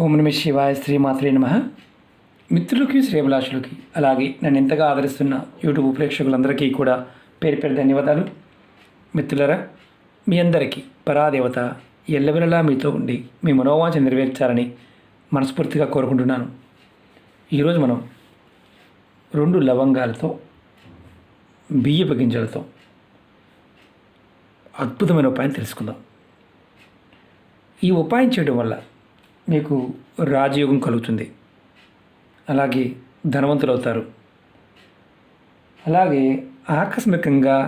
ఓం నమ శివాయ శ్రీమాత్రే నమః. మిత్రులకి శ్రేభిలాషులకి అలాగే నన్ను ఎంతగా ఆదరిస్తున్న యూట్యూబ్ ప్రేక్షకులందరికీ కూడా పేరు పేరు ధన్యవాదాలు. మిత్రులరా, మీ అందరికీ పరాదేవత ఎల్లవెల్లలా మీతో ఉండి మీ మనోవాంఛ నెరవేర్చాలని మనస్ఫూర్తిగా కోరుకుంటున్నాను. ఈరోజు మనం 2 లవంగాలతో బియ్యపు గింజలతో అద్భుతమైన ఉపాయం తెలుసుకుందాం. ఈ ఉపాయం చేయడం వల్ల మీకు రాజయోగం కలుగుతుంది, అలాగే ధనవంతులు అవుతారు, అలాగే ఆకస్మికంగా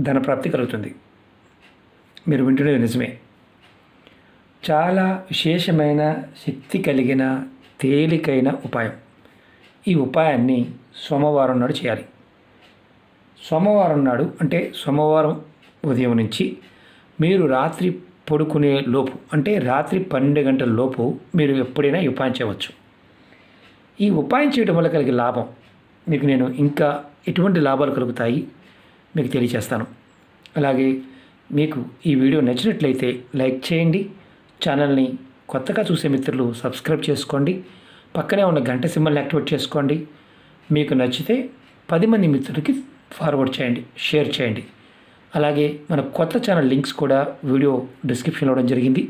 ధనప్రాప్తి కలుగుతుంది. మీరు వింటున్నది నిజమే. చాలా విశేషమైన శక్తి కలిగిన తేలికైన ఉపాయం. ఈ ఉపాయాన్ని సోమవారం నాడు చేయాలి. సోమవారం నాడు అంటే సోమవారం ఉదయం నుంచి మీరు రాత్రి పడుకునే లోపు అంటే రాత్రి 12 గంటల లోపు మీరు ఎప్పుడైనా ఈ ఉపాయం చేయవచ్చు. ఈ ఉపాయం చేయడం వల్ల కలిగే లాభం మీకు నేను ఇంకా ఎటువంటి లాభాలు కలుగుతాయి మీకు తెలియజేస్తాను. అలాగే మీకు ఈ వీడియో నచ్చినట్లయితే లైక్ చేయండి. ఛానల్ని కొత్తగా చూసే మిత్రులు సబ్స్క్రైబ్ చేసుకోండి. పక్కనే ఉన్న గంట సింబల్ని యాక్టివేట్ చేసుకోండి. మీకు నచ్చితే 10 మంది మిత్రులకి ఫార్వర్డ్ చేయండి, షేర్ చేయండి. అలాగే మన కొత్త ఛానల్ లింక్స్ కూడా వీడియో డిస్క్రిప్షన్లో ఇవ్వడం జరిగింది.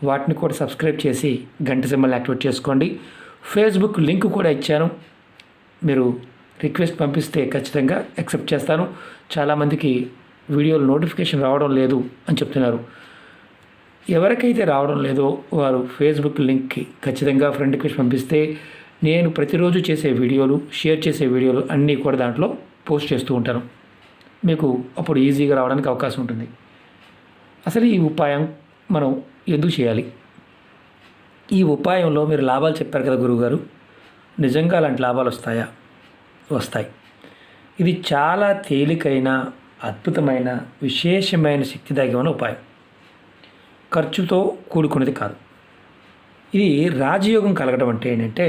వాటిని కూడా సబ్స్క్రైబ్ చేసి గంట సింబల్ని యాక్టివేట్ చేసుకోండి. ఫేస్బుక్ లింక్ కూడా ఇచ్చాను. మీరు రిక్వెస్ట్ పంపిస్తే ఖచ్చితంగా యాక్సెప్ట్ చేస్తాను. చాలామందికి వీడియోలు నోటిఫికేషన్ రావడం లేదు అని చెప్తున్నారు. ఎవరికైతే రావడం లేదో వారు ఫేస్బుక్ లింక్కి ఖచ్చితంగా ఫ్రెండ్ రిక్వెస్ట్ పంపిస్తే నేను ప్రతిరోజు చేసే వీడియోలు, షేర్ చేసే వీడియోలు అన్నీ కూడా దాంట్లో పోస్ట్ చేస్తూ ఉంటాను. మీకు అప్పుడు ఈజీగా రావడానికి అవకాశం ఉంటుంది. అసలు ఈ ఉపాయం మనం ఎందుకు చేయాలి? ఈ ఉపాయంలో మీరు లాభాలు చెప్పారు కదా గురువుగారు, నిజంగా అలాంటి లాభాలు వస్తాయా? వస్తాయి. ఇది చాలా తేలికైన, అద్భుతమైన, విశేషమైన శక్తి దాగిన ఉపాయం. ఖర్చుతో కూడుకున్నది కాదు. ఇది రాజయోగం కలగడం అంటే ఏంటంటే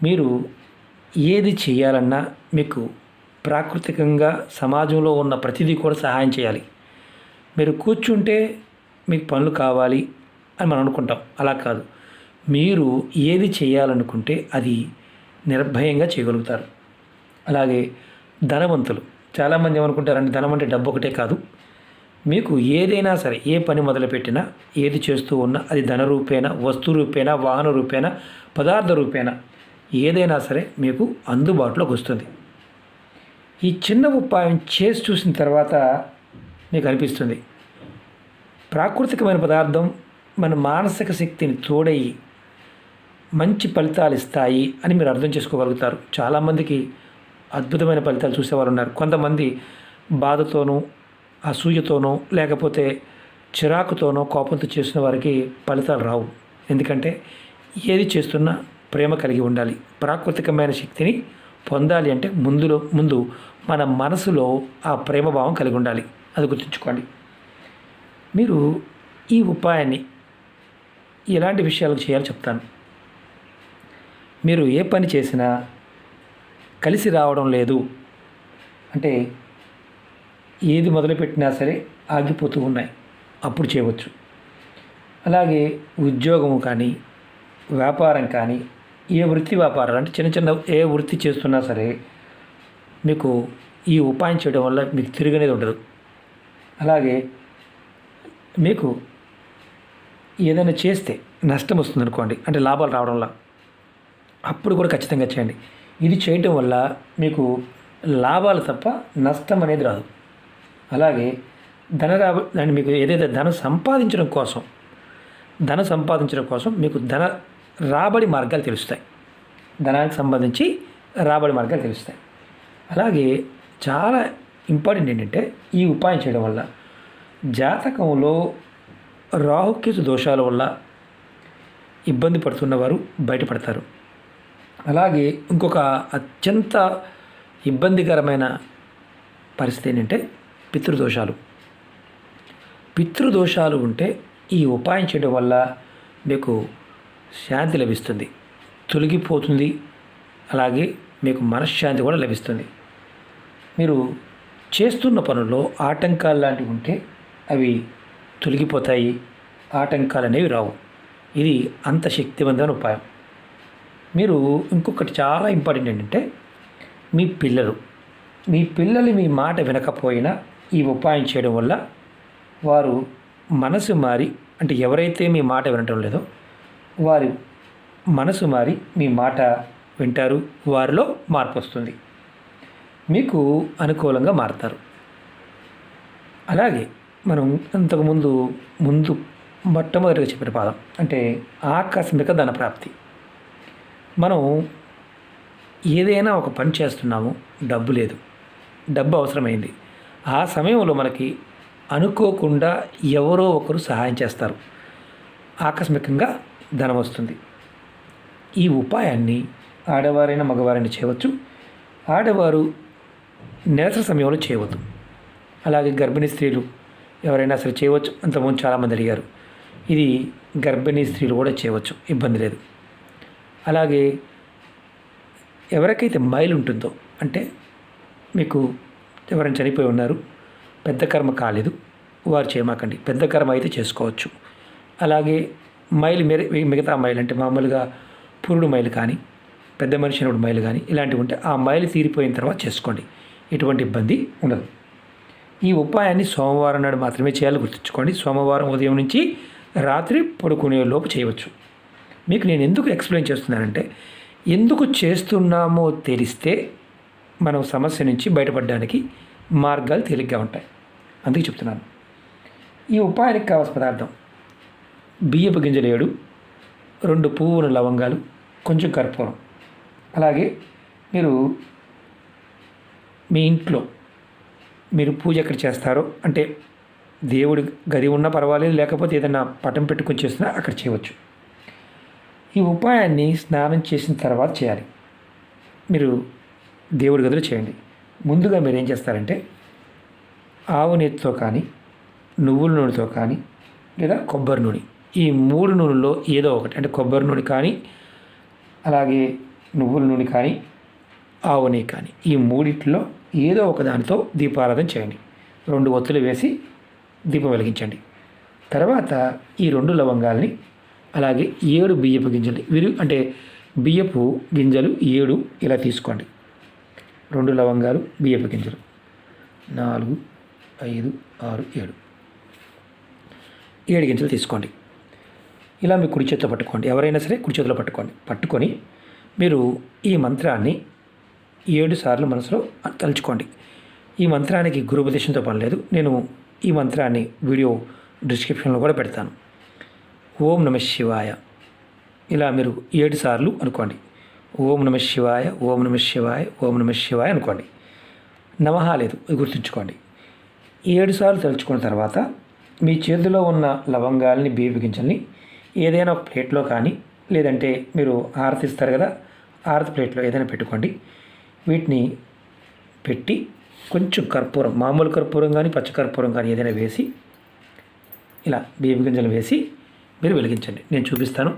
మీరు ఏది చేయాలన్నా మీకు ప్రాకృతికంగా సమాజంలో ఉన్న ప్రతిదీ కూడా సహాయం చేయాలి. మీరు కూర్చుంటే మీకు పనులు కావాలి అని మనం అనుకుంటాం. అలా కాదు. మీరు ఏది చేయాలనుకుంటే అది నిర్భయంగా చేయగలుగుతారు. అలాగే ధనవంతులు చాలామంది ఏమనుకుంటారంటే ధనం అంటే డబ్బు ఒకటే కాదు. మీకు ఏదైనా సరే, ఏ పని మొదలుపెట్టినా, ఏది చేస్తూ ఉన్నా అది ధన రూపేణ, వస్తు రూపేణ, వాహన రూపేణ, పదార్థ రూపేణ ఏదైనా సరే మీకు అందుబాటులోకి వస్తుంది. ఈ చిన్న ఉపాయం చేసి చూసిన తర్వాత మీకు అనిపిస్తుంది ప్రాకృతికమైన పదార్థం మన మానసిక శక్తిని తోడయి మంచి ఫలితాలు ఇస్తాయి అని మీరు అర్థం చేసుకోగలుగుతారు. చాలామందికి అద్భుతమైన ఫలితాలు చూసేవారు ఉన్నారు. కొంతమంది బాధతోనూ, అసూయతోనో, లేకపోతే చిరాకుతోనో, కోపంతో చేసిన వారికి ఫలితాలు రావు. ఎందుకంటే ఏది చేస్తున్నా ప్రేమ కలిగి ఉండాలి. ప్రాకృతికమైన శక్తిని పొందాలి అంటే ముందు మన మనసులో ఆ ప్రేమభావం కలిగి ఉండాలి. అది గుర్తుంచుకోండి. మీరు ఈ ఉపాయాన్ని ఎలాంటి విషయాలు చేయాలో చెప్తాను. మీరు ఏ పని చేసినా కలిసి రావడం లేదు అంటే ఏది మొదలుపెట్టినా సరే ఆగిపోతూ ఉన్నాయి, అప్పుడు చేయవచ్చు. అలాగే ఉద్యోగము కానీ, వ్యాపారం కానీ, ఏ వృత్తి వ్యాపారాలు అంటే చిన్న ఏ వృత్తి చేస్తున్నా సరే మీకు ఈ ఉపాయం చేయడం వల్ల మీకు తిరిగనేది ఉండదు. అలాగే మీకు ఏదైనా చేస్తే నష్టం వస్తుంది అనుకోండి, అంటే లాభాలు రావడంలో, అప్పుడు కూడా ఖచ్చితంగా చేయండి. ఇది చేయటం వల్ల మీకు లాభాలు తప్ప నష్టం అనేది రాదు. అలాగే దాన్ని మీకు ఏదైతే ధనం సంపాదించడం కోసం మీకు ధన రాబడి మార్గాలు తెలుస్తాయి. ధనానికి సంబంధించి రాబడి మార్గాలు తెలుస్తాయి. అలాగే చాలా ఇంపార్టెంట్ ఏంటంటే ఈ ఉపాయం చేయడం వల్ల జాతకంలో రాహుకేతు దోషాల వల్ల ఇబ్బంది పడుతున్నవారు బయటపడతారు. అలాగే ఇంకొక అత్యంత ఇబ్బందికరమైన పరిస్థితి ఏంటంటే పితృదోషాలు ఉంటే ఈ ఉపాయం చేయడం వల్ల మీకు శాంతి లభిస్తుంది, తొలగిపోతుంది. అలాగే మీకు మనశ్శాంతి కూడా లభిస్తుంది. మీరు చేస్తున్న పనుల్లో ఆటంకాలు లాంటివి ఉంటే అవి తొలగిపోతాయి. ఆటంకాలు అనేవి రావు. ఇది అంత శక్తివంతమైన ఉపాయం. మీరు ఇంకొకటి చాలా ఇంపార్టెంట్ ఏంటంటే, మీ పిల్లలు మీ మాట వినకపోయినా ఈ ఉపాయం చేయడం వల్ల వారు మనసు మారి, అంటే ఎవరైతే మీ మాట వినటం లేదో వారి మనసు మారి మీ మాట వింటారు, వారిలో మార్పు వస్తుంది, మీకు అనుకూలంగా మారతారు. అలాగే మనం అంతకుముందు మొట్టమొదటిగా చెప్పిన పాదం అంటే ఆకస్మిక ధన ప్రాప్తి. మనం ఏదైనా ఒక పని చేస్తున్నాము, డబ్బు లేదు, డబ్బు అవసరమైంది. ఆ సమయంలో మనకి అనుకోకుండా ఎవరో ఒకరు సహాయం చేస్తారు, ఆకస్మికంగా ధనం వస్తుంది. ఈ ఉపాయాన్ని ఆడవారైనా మగవారైనా చేయవచ్చు. ఆడవారు నెలసరి సమయంలో చేయవద్దు. అలాగే గర్భిణీ స్త్రీలు ఎవరైనా సరే చేయవచ్చు. అంతకుముందు చాలామంది అడిగారు. ఇది గర్భిణీ స్త్రీలు కూడా చేయవచ్చు, ఇబ్బంది లేదు. అలాగే ఎవరికైతే మైలు ఉంటుందో, అంటే మీకు ఎవరైనా చనిపోయి ఉన్నారు, పెద్ద కర్మ కాలేదు, వారు చేయమాకండి. పెద్ద కర్మ అయితే చేసుకోవచ్చు. అలాగే మైలు మిగతా మైలు అంటే మామూలుగా పురుడు మైలు కానీ, పెద్ద మనిషి అయినప్పుడు మైలు కానీ ఇలాంటివి ఉంటే ఆ మైలు తీరిపోయిన తర్వాత చేసుకోండి, ఎటువంటి ఇబ్బంది ఉండదు. ఈ ఉపాయాన్ని సోమవారం నాడు మాత్రమే చేయాలి, గుర్తుంచుకోండి. సోమవారం ఉదయం నుంచి రాత్రి పడుకునే లోపు చేయవచ్చు. మీకు నేను ఎందుకు ఎక్స్ప్లెయిన్ చేస్తున్నానంటే, ఎందుకు చేస్తున్నామో తెలిస్తే మనం సమస్య నుంచి బయటపడడానికి మార్గాలు తేలిగ్గా ఉంటాయి, అందుకే చెప్తున్నాను. ఈ ఉపాయానికి కావాల్సిన పదార్థం బియ్యపు గింజలు 7, 2 పువ్వుల లవంగాలు, కొంచెం కర్పూరం. అలాగే మీరు మీ ఇంట్లో మీరు పూజ ఎక్కడ చేస్తారో, అంటే దేవుడి గది ఉన్నా పర్వాలేదు, లేకపోతే ఏదైనా పటం పెట్టుకొని చేసినా అక్కడ చేయవచ్చు. ఈ ఉపాయాన్ని స్నానం చేసిన తర్వాత చేయాలి. మీరు దేవుడి గదిలో చేయండి. ముందుగా మీరు ఏం చేస్తారంటే, ఆవు నెయ్యితో కానీ, నువ్వుల నూనెతో కానీ, లేదా కొబ్బరి నూనె, ఈ 3 నూనెల్లో ఏదో ఒకటి, అంటే కొబ్బరి నూనె కానీ, అలాగే నువ్వుల నూనె కానీ, ఆవు నెయ్యి కానీ, ఈ మూడిట్లో ఏదో ఒక దానితో దీపారాధన చేయండి. 2 ఒత్తులు వేసి దీపం వెలిగించండి. తర్వాత ఈ 2 లవంగాల్ని, అలాగే 7 బియ్యపు గింజలు, అంటే బియ్యపు గింజలు 7 ఇలా తీసుకోండి. 2 లవంగాలు, బియ్యపు గింజలు 4, 5, 6, 7 గింజలు తీసుకోండి. ఇలా మీ కుడి చేతిలో పట్టుకోండి. ఎవరైనా సరే కుడి చేతిలో పట్టుకొని మీరు ఈ మంత్రాన్ని 7 సార్లు మనసులో తలుచుకోండి. ఈ మంత్రానికి గురుపదేశంతో పని లేదు. నేను ఈ మంత్రాన్ని వీడియో డిస్క్రిప్షన్లో కూడా పెడతాను. ఓం నమః శివాయ, ఇలా మీరు 7 సార్లు అనుకోండి. ఓం నమః శివాయ, ఓం నమః శివాయ, ఓం నమః శివాయ అనుకోండి. నమః లేదు, ఇది గుర్తుంచుకోండి. 7 సార్లు తలుచుకున్న తర్వాత మీ చేతిలో ఉన్న లవంగాల్ని, బియ్యపు గింజల్ని ఏదైనా ఒక ప్లేట్లో కానీ, లేదంటే మీరు హారతి ఇస్తారు కదా, హారతి ప్లేట్లో ఏదైనా పెట్టుకోండి. వీటిని పెట్టి కొంచెం కర్పూరం, మామూలు కర్పూరం కానీ, పచ్చ కర్పూరం కానీ ఏదైనా వేసి, ఇలా బియ్యపు గింజలు వేసి మీరు వెలిగించండి. నేను చూపిస్తాను.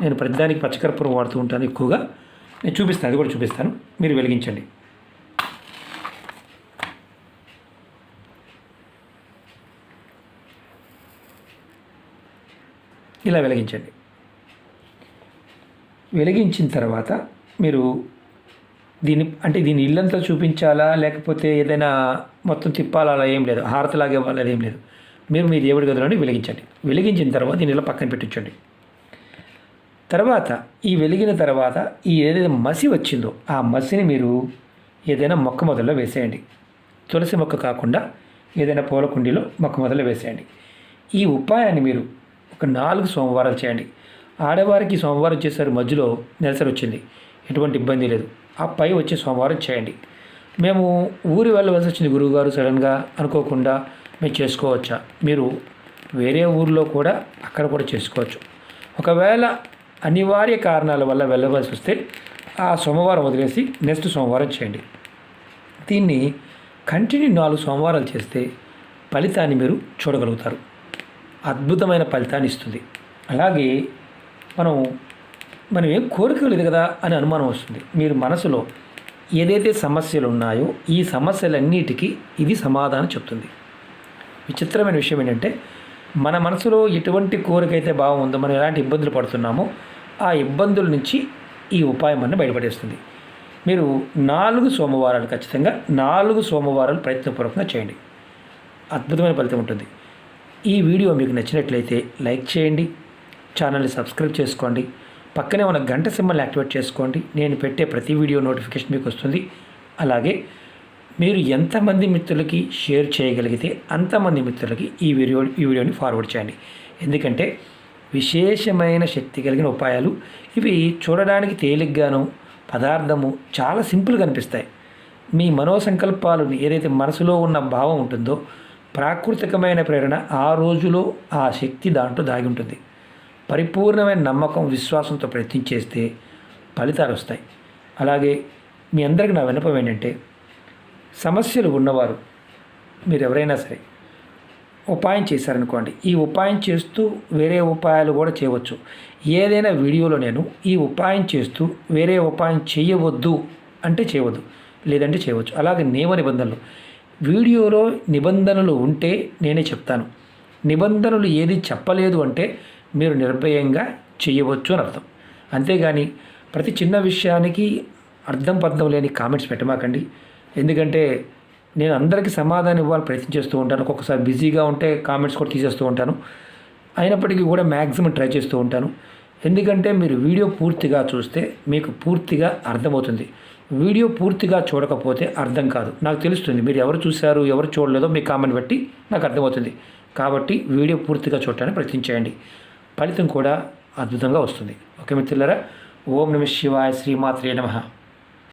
నేను ప్రతిదానికి పచ్చకర్పూరం వాడుతూ ఉంటాను ఎక్కువగా. నేను చూపిస్తాను, అది కూడా చూపిస్తాను. మీరు వెలిగించండి. ఇలా వెలిగించండి. వెలిగించిన తర్వాత మీరు దీన్ని ఇల్లంతా చూపించాలా, లేకపోతే ఏదైనా మొత్తం తిప్పాలా, అలా ఏం లేదు. హారతిలాగే ఇవ్వాలి, అదేం లేదు. మీరు మీ దేవుడి గదిలోని వెలిగించండి. వెలిగించిన తర్వాత దీన్ని ఇలా పక్కన పెట్టించండి. తర్వాత ఈ వెలిగిన తర్వాత ఈ ఏదైతే మసి వచ్చిందో ఆ మసిని మీరు ఏదైనా మొక్క మొదల్లో వేసేయండి. తులసి మొక్క కాకుండా ఏదైనా పూల కుండీలో మొక్క మొదల్లో వేసేయండి. ఈ ఉపాయాన్ని మీరు ఒక 4 సోమవారాలు చేయండి. ఆడవారికి సోమవారం చేశారు, మధ్యలో నెలసరి వచ్చింది, ఎటువంటి ఇబ్బంది లేదు. ఆ పై వచ్చే సోమవారం చేయండి. మేము ఊరి వెళ్ళవలసి వచ్చింది గురువుగారు, సడన్గా అనుకోకుండా మీరు చేసుకోవచ్చా? మీరు వేరే ఊరిలో కూడా అక్కడ కూడా చేసుకోవచ్చు. ఒకవేళ అనివార్య కారణాల వల్ల వెళ్ళవలసి వస్తే ఆ సోమవారం వదిలేసి నెక్స్ట్ సోమవారం చేయండి. దీన్ని కంటిన్యూ 4 సోమవారాలు చేస్తే ఫలితాన్ని మీరు చూడగలుగుతారు. అద్భుతమైన ఫలితాన్ని ఇస్తుంది. అలాగే మనం ఏం కోరిక లేదు కదా అని అనుమానం వస్తుంది. మీరు మనసులో ఏదైతే సమస్యలు ఉన్నాయో ఈ సమస్యలన్నిటికీ ఇది సమాధానం చెప్తుంది. విచిత్రమైన విషయం ఏంటంటే, మన మనసులో ఎటువంటి కోరికైతే భావం ఉందో, మనం ఎలాంటి ఇబ్బందులు పడుతున్నామో ఆ ఇబ్బందుల నుంచి ఈ ఉపాయం అన్న బయటపడేస్తుంది. మీరు 4 సోమవారాలు ఖచ్చితంగా 4 సోమవారాలు ప్రయత్నపూర్వకంగా చేయండి. అద్భుతమైన ఫలితం ఉంటుంది. ఈ వీడియో మీకు నచ్చినట్లయితే లైక్ చేయండి, ఛానల్ని సబ్స్క్రైబ్ చేసుకోండి, పక్కనే ఉన్న గంట సింబల్ని యాక్టివేట్ చేసుకోండి. నేను పెట్టే ప్రతి వీడియో నోటిఫికేషన్ మీకు వస్తుంది. అలాగే మీరు ఎంతమంది మిత్రులకి షేర్ చేయగలిగితే అంతమంది మిత్రులకి ఈ వీడియోని ఫార్వర్డ్ చేయండి. ఎందుకంటే విశేషమైన శక్తి కలిగిన ఉపాయాలు ఇవి. చూడడానికి తేలిగ్గాను, పదార్థము చాలా సింపుల్గా అనిపిస్తాయి. మీ మనోసంకల్పాలు ఏదైతే మనసులో ఉన్న భావం ఉంటుందో, ప్రాకృతికమైన ప్రేరణ ఆ రోజులో ఆ శక్తి దాంట్లో దాగి ఉంటుంది. పరిపూర్ణమైన నమ్మకం, విశ్వాసంతో ప్రయత్నించేస్తే ఫలితాలు వస్తాయి. అలాగే మీ అందరికీ నా విన్నపం ఏంటంటే, సమస్యలు ఉన్నవారు మీరు ఎవరైనా సరే ఉపాయం చేశారనుకోండి, ఈ ఉపాయం చేస్తూ వేరే ఉపాయాలు కూడా చేయవచ్చు. ఏదైనా వీడియోలో నేను ఈ ఉపాయం చేస్తూ వేరే ఉపాయం చేయవద్దు అంటే చేయవద్దు, లేదంటే చేయవచ్చు. అలాగే నియమ నిబంధనలు, వీడియోలో నిబంధనలు ఉంటే నేనే చెప్తాను. నిబంధనలు ఏది చెప్పలేదు అంటే మీరు నిర్భయంగా చేయవచ్చు అని అర్థం. అంతేగాని ప్రతి చిన్న విషయానికి అర్థం పర్థం లేని కామెంట్స్ పెట్టమాకండి. ఎందుకంటే నేను అందరికీ సమాధానం ఇవ్వాలని ప్రయత్నం చేస్తూ ఉంటాను. ఒక్కొక్కసారి బిజీగా ఉంటే కామెంట్స్ కూడా తీసేస్తూ ఉంటాను. అయినప్పటికీ కూడా మ్యాక్సిమం ట్రై చేస్తూ ఉంటాను. ఎందుకంటే మీరు వీడియో పూర్తిగా చూస్తే మీకు పూర్తిగా అర్థమవుతుంది. వీడియో పూర్తిగా చూడకపోతే అర్థం కాదు. నాకు తెలుస్తుంది మీరు ఎవరు చూశారు, ఎవరు చూడలేదో మీ కామెంట్ బట్టి నాకు అర్థమవుతుంది. కాబట్టి వీడియో పూర్తిగా చూడటానికి ప్రయత్నించేయండి. ఫలితం కూడా అద్భుతంగా వస్తుంది. ఓకే మిత్రులారా, ఓం నమః శివాయ, శ్రీమాత్రే నమః.